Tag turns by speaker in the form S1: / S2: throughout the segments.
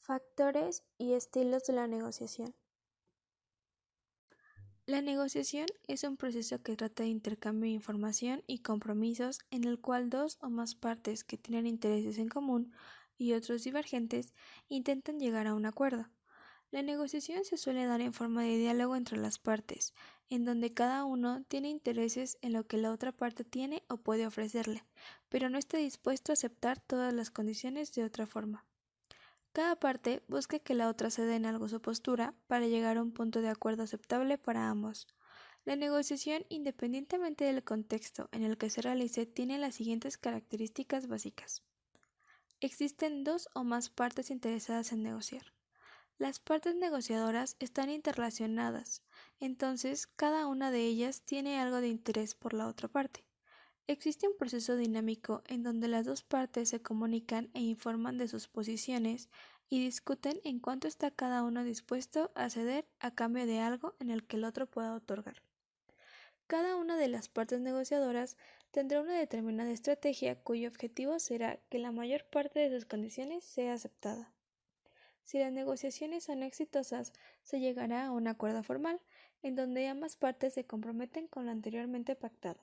S1: Factores y estilos de la negociación. La negociación es un proceso que trata de intercambio de información y compromisos en el cual dos o más partes que tienen intereses en común y otros divergentes intentan llegar a un acuerdo. La negociación se suele dar en forma de diálogo entre las partes, en donde cada uno tiene intereses en lo que la otra parte tiene o puede ofrecerle, pero no está dispuesto a aceptar todas las condiciones de otra forma. Cada parte busca que la otra ceda en algo su postura para llegar a un punto de acuerdo aceptable para ambos. La negociación, independientemente del contexto en el que se realice, tiene las siguientes características básicas. Existen dos o más partes interesadas en negociar. Las partes negociadoras están interrelacionadas, entonces cada una de ellas tiene algo de interés por la otra parte. Existe un proceso dinámico en donde las dos partes se comunican e informan de sus posiciones y discuten en cuánto está cada uno dispuesto a ceder a cambio de algo en el que el otro pueda otorgar. Cada una de las partes negociadoras tendrá una determinada estrategia cuyo objetivo será que la mayor parte de sus condiciones sea aceptada. Si las negociaciones son exitosas, se llegará a un acuerdo formal, en donde ambas partes se comprometen con lo anteriormente pactado.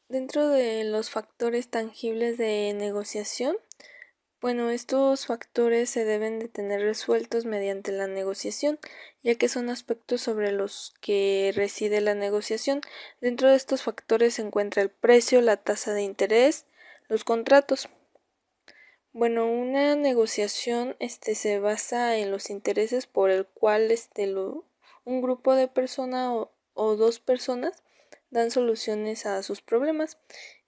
S2: Dentro de los factores tangibles de negociación, estos factores se deben de tener resueltos mediante la negociación, ya que son aspectos sobre los que reside la negociación. Dentro de estos factores se encuentra el precio, la tasa de interés, los contratos. Una negociación se basa en los intereses por el cual un grupo de personas o dos personas dan soluciones a sus problemas.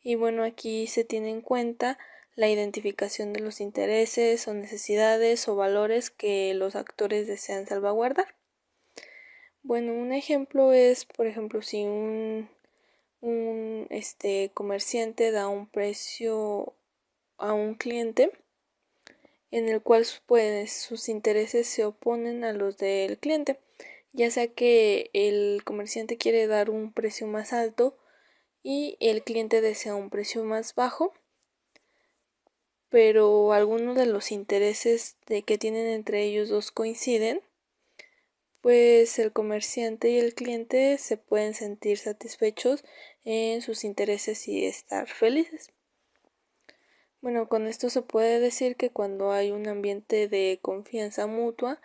S2: Y aquí se tiene en cuenta la identificación de los intereses o necesidades o valores que los actores desean salvaguardar. Un ejemplo es, por ejemplo, si un comerciante da un precio a un cliente en el cual sus intereses se oponen a los del cliente, ya sea que el comerciante quiere dar un precio más alto y el cliente desea un precio más bajo, pero algunos de los intereses que tienen entre ellos dos coinciden, pues el comerciante y el cliente se pueden sentir satisfechos en sus intereses y estar felices. Con esto se puede decir que cuando hay un ambiente de confianza mutua,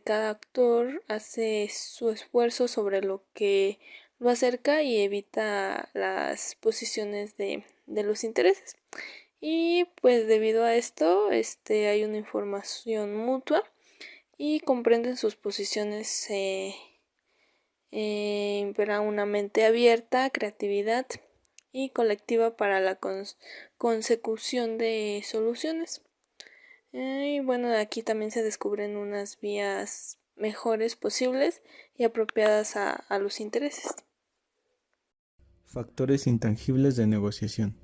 S2: cada actor hace su esfuerzo sobre lo que lo acerca y evita las posiciones de los intereses. Y pues debido a esto, hay una información mutua y comprenden sus posiciones, impera una mente abierta, creatividad y colectiva para la consecución de soluciones. Aquí también se descubren unas vías mejores posibles y apropiadas a los intereses.
S3: Factores intangibles de negociación.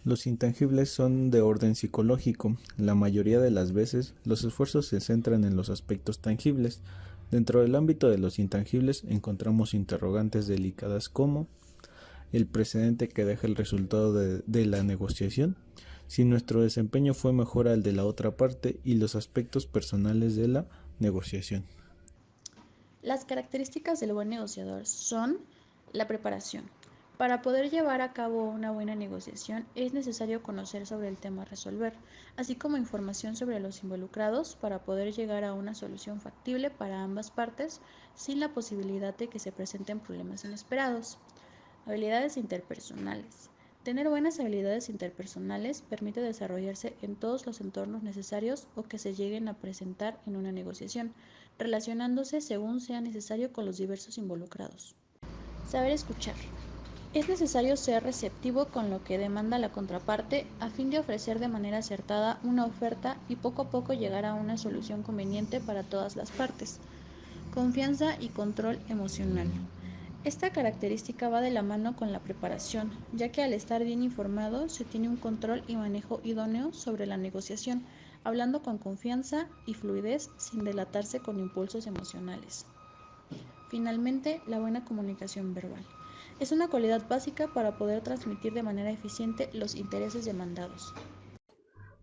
S3: Los intangibles son de orden psicológico. La mayoría de las veces, los esfuerzos se centran en los aspectos tangibles. Dentro del ámbito de los intangibles encontramos interrogantes delicadas como el precedente que deja el resultado de la negociación, si nuestro desempeño fue mejor al de la otra parte y los aspectos personales de la negociación.
S4: Las características del buen negociador son la preparación. Para poder llevar a cabo una buena negociación es necesario conocer sobre el tema a resolver, así como información sobre los involucrados para poder llegar a una solución factible para ambas partes sin la posibilidad de que se presenten problemas inesperados. Habilidades interpersonales. Tener buenas habilidades interpersonales permite desarrollarse en todos los entornos necesarios o que se lleguen a presentar en una negociación, relacionándose según sea necesario con los diversos involucrados. Saber escuchar. Es necesario ser receptivo con lo que demanda la contraparte a fin de ofrecer de manera acertada una oferta y poco a poco llegar a una solución conveniente para todas las partes. Confianza y control emocional. Esta característica va de la mano con la preparación, ya que al estar bien informado se tiene un control y manejo idóneo sobre la negociación, hablando con confianza y fluidez sin delatarse con impulsos emocionales. Finalmente, la buena comunicación verbal. Es una cualidad básica para poder transmitir de manera eficiente los intereses demandados.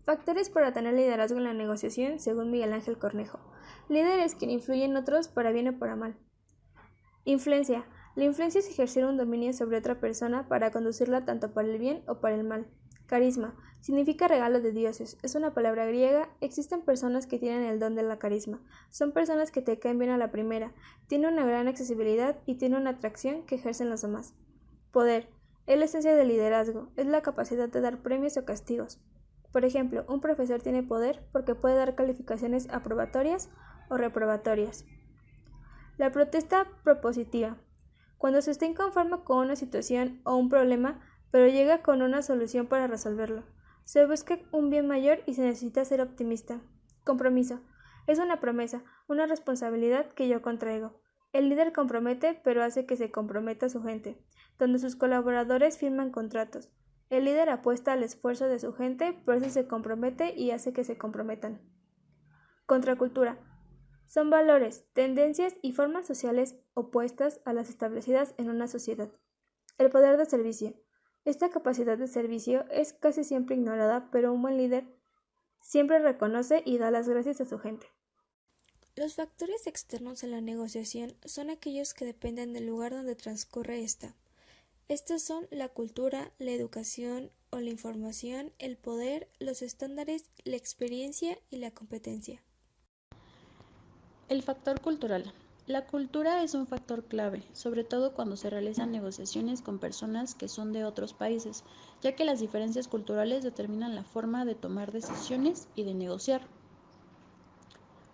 S1: Factores para tener liderazgo en la negociación, según Miguel Ángel Cornejo. Líder es quien influye en otros para bien o para mal. Influencia. La influencia es ejercer un dominio sobre otra persona para conducirla tanto para el bien o para el mal. Carisma. Significa regalo de dioses. Es una palabra griega. Existen personas que tienen el don de la carisma. Son personas que te caen bien a la primera. Tienen una gran accesibilidad y tienen una atracción que ejercen los demás. Poder. Es la esencia del liderazgo. Es la capacidad de dar premios o castigos. Por ejemplo, un profesor tiene poder porque puede dar calificaciones aprobatorias o reprobatorias. La protesta propositiva. Cuando se está inconforme con una situación o un problema, pero llega con una solución para resolverlo. Se busca un bien mayor y se necesita ser optimista. Compromiso. Es una promesa, una responsabilidad que yo contraigo. El líder compromete, pero hace que se comprometa su gente, donde sus colaboradores firman contratos. El líder apuesta al esfuerzo de su gente, por eso se compromete y hace que se comprometan. Contracultura. Son valores, tendencias y formas sociales opuestas a las establecidas en una sociedad. El poder de servicio. Esta capacidad de servicio es casi siempre ignorada, pero un buen líder siempre reconoce y da las gracias a su gente. Los factores externos en la negociación son aquellos que dependen del lugar donde transcurre esta. Estos son la cultura, la educación o la información, el poder, los estándares, la experiencia y la competencia.
S4: El factor cultural. La cultura es un factor clave, sobre todo cuando se realizan negociaciones con personas que son de otros países, ya que las diferencias culturales determinan la forma de tomar decisiones y de negociar.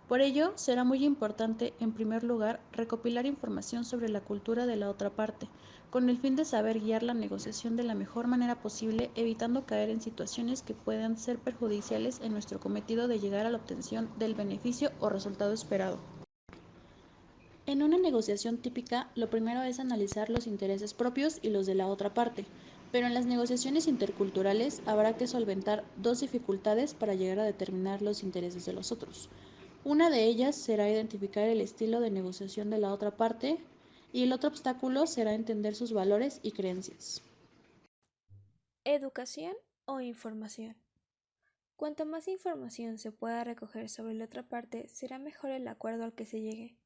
S4: Por ello, será muy importante, en primer lugar, recopilar información sobre la cultura de la otra parte, con el fin de saber guiar la negociación de la mejor manera posible, evitando caer en situaciones que puedan ser perjudiciales en nuestro cometido de llegar a la obtención del beneficio o resultado esperado. En una negociación típica, lo primero es analizar los intereses propios y los de la otra parte, pero en las negociaciones interculturales habrá que solventar dos dificultades para llegar a determinar los intereses de los otros. Una de ellas será identificar el estilo de negociación de la otra parte y el otro obstáculo será entender sus valores y creencias.
S1: Educación o información. Cuanto más información se pueda recoger sobre la otra parte, será mejor el acuerdo al que se llegue.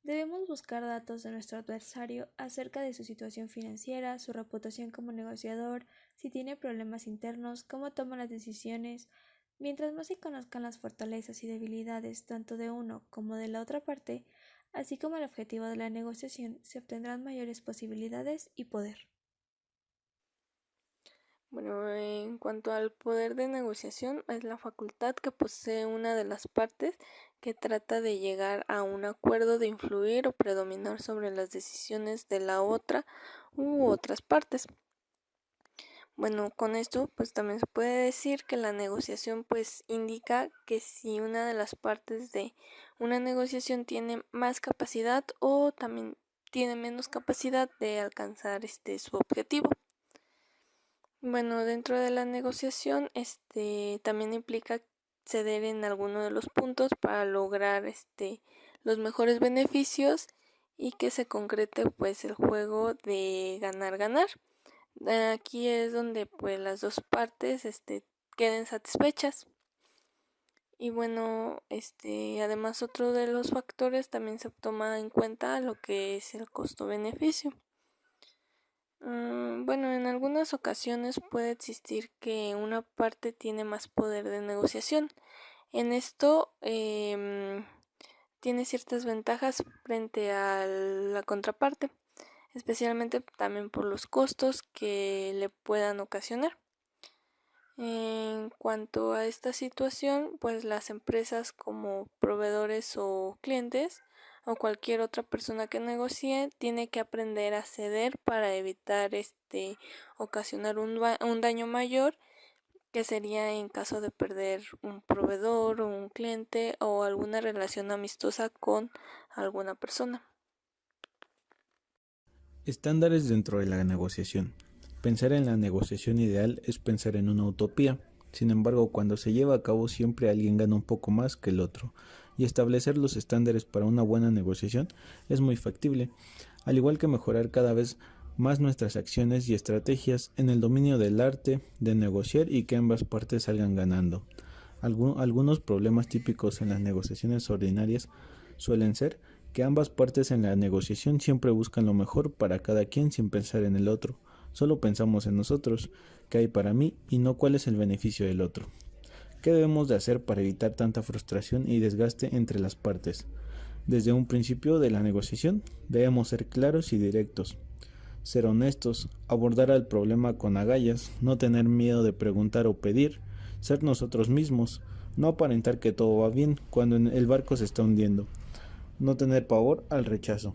S1: Debemos buscar datos de nuestro adversario acerca de su situación financiera, su reputación como negociador, si tiene problemas internos, cómo toma las decisiones. Mientras más se conozcan las fortalezas y debilidades tanto de uno como de la otra parte, así como el objetivo de la negociación, se obtendrán mayores posibilidades y poder.
S2: Bueno, en cuanto al poder de negociación, es la facultad que posee una de las partes que trata de llegar a un acuerdo, de influir o predominar sobre las decisiones de la otra u otras partes. Bueno, con esto pues también se puede decir que la negociación pues indica que si una de las partes de una negociación tiene más capacidad o también tiene menos capacidad de alcanzar su objetivo. Bueno, dentro de la negociación también implica ceder en alguno de los puntos para lograr los mejores beneficios y que se concrete pues el juego de ganar-ganar. Aquí es donde pues las dos partes queden satisfechas. Y bueno, además otro de los factores también se toma en cuenta lo que es el costo-beneficio. Bueno, en algunas ocasiones puede existir que una parte tiene más poder de negociación. En esto tiene ciertas ventajas frente a la contraparte, especialmente también por los costos que le puedan ocasionar. En cuanto a esta situación, pues las empresas como proveedores o clientes o cualquier otra persona que negocie tiene que aprender a ceder para evitar ocasionar un daño mayor, que sería en caso de perder un proveedor o un cliente o alguna relación amistosa con alguna persona.
S3: Estándares dentro de la negociación. Pensar en la negociación ideal es pensar en una utopía. Sin embargo, cuando se lleva a cabo siempre alguien gana un poco más que el otro, y establecer los estándares para una buena negociación es muy factible, al igual que mejorar cada vez más nuestras acciones y estrategias en el dominio del arte de negociar y que ambas partes salgan ganando. Algunos problemas típicos en las negociaciones ordinarias suelen ser que ambas partes en la negociación siempre buscan lo mejor para cada quien sin pensar en el otro. Solo pensamos en nosotros, qué hay para mí y no cuál es el beneficio del otro. ¿Qué debemos de hacer para evitar tanta frustración y desgaste entre las partes? Desde un principio de la negociación debemos ser claros y directos, ser honestos, abordar el problema con agallas, no tener miedo de preguntar o pedir, ser nosotros mismos, no aparentar que todo va bien cuando el barco se está hundiendo, no tener pavor al rechazo.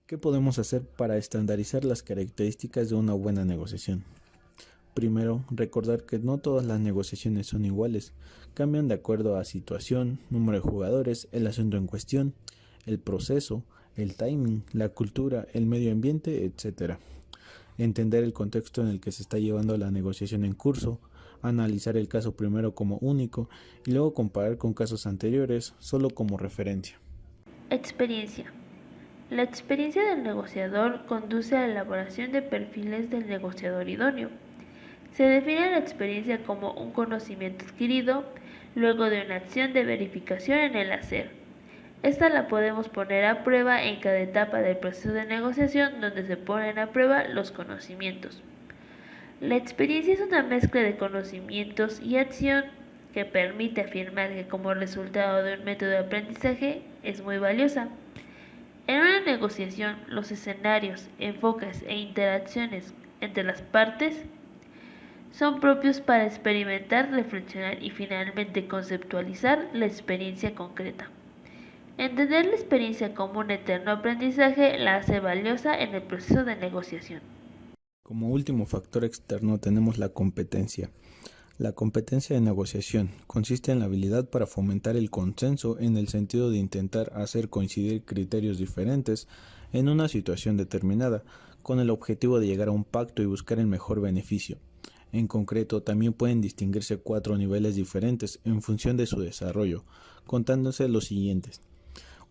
S3: ¿Qué podemos hacer para estandarizar las características de una buena negociación? Primero, recordar que no todas las negociaciones son iguales, cambian de acuerdo a situación, número de jugadores, el asunto en cuestión, el proceso, el timing, la cultura, el medio ambiente, etc. Entender el contexto en el que se está llevando la negociación en curso, analizar el caso primero como único y luego comparar con casos anteriores solo como referencia.
S5: Experiencia. La experiencia del negociador conduce a la elaboración de perfiles del negociador idóneo. Se define la experiencia como un conocimiento adquirido luego de una acción de verificación en el hacer. Esta la podemos poner a prueba en cada etapa del proceso de negociación donde se ponen a prueba los conocimientos. La experiencia es una mezcla de conocimientos y acción que permite afirmar que como resultado de un método de aprendizaje es muy valiosa. En una negociación, los escenarios, enfoques e interacciones entre las partes son propios para experimentar, reflexionar y finalmente conceptualizar la experiencia concreta. Entender la experiencia como un eterno aprendizaje la hace valiosa en el proceso de negociación.
S3: Como último factor externo tenemos la competencia. La competencia de negociación consiste en la habilidad para fomentar el consenso en el sentido de intentar hacer coincidir criterios diferentes en una situación determinada, con el objetivo de llegar a un pacto y buscar el mejor beneficio. En concreto, también pueden distinguirse 4 niveles diferentes en función de su desarrollo, contándose los siguientes.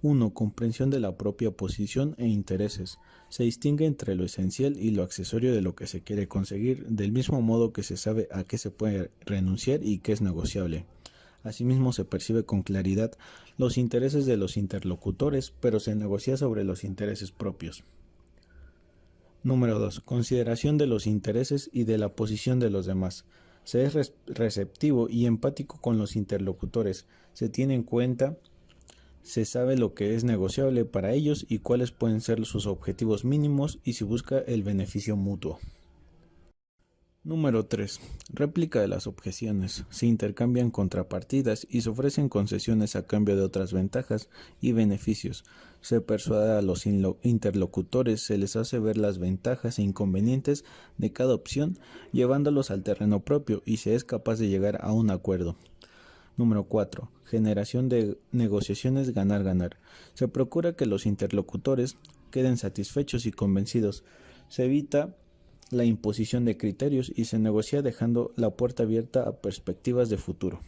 S3: 1. Comprensión de la propia posición e intereses. Se distingue entre lo esencial y lo accesorio de lo que se quiere conseguir, del mismo modo que se sabe a qué se puede renunciar y qué es negociable. Asimismo, se percibe con claridad los intereses de los interlocutores, pero se negocia sobre los intereses propios. Número 2. Consideración de los intereses y de la posición de los demás. Se es receptivo y empático con los interlocutores. Se tiene en cuenta, se sabe lo que es negociable para ellos y cuáles pueden ser sus objetivos mínimos y se busca el beneficio mutuo. Número 3. Réplica de las objeciones. Se intercambian contrapartidas y se ofrecen concesiones a cambio de otras ventajas y beneficios. Se persuade a los interlocutores, se les hace ver las ventajas e inconvenientes de cada opción, llevándolos al terreno propio y se es capaz de llegar a un acuerdo. Número 4. Generación de negociaciones ganar-ganar. Se procura que los interlocutores queden satisfechos y convencidos. Se evita la imposición de criterios y se negocia dejando la puerta abierta a perspectivas de futuro.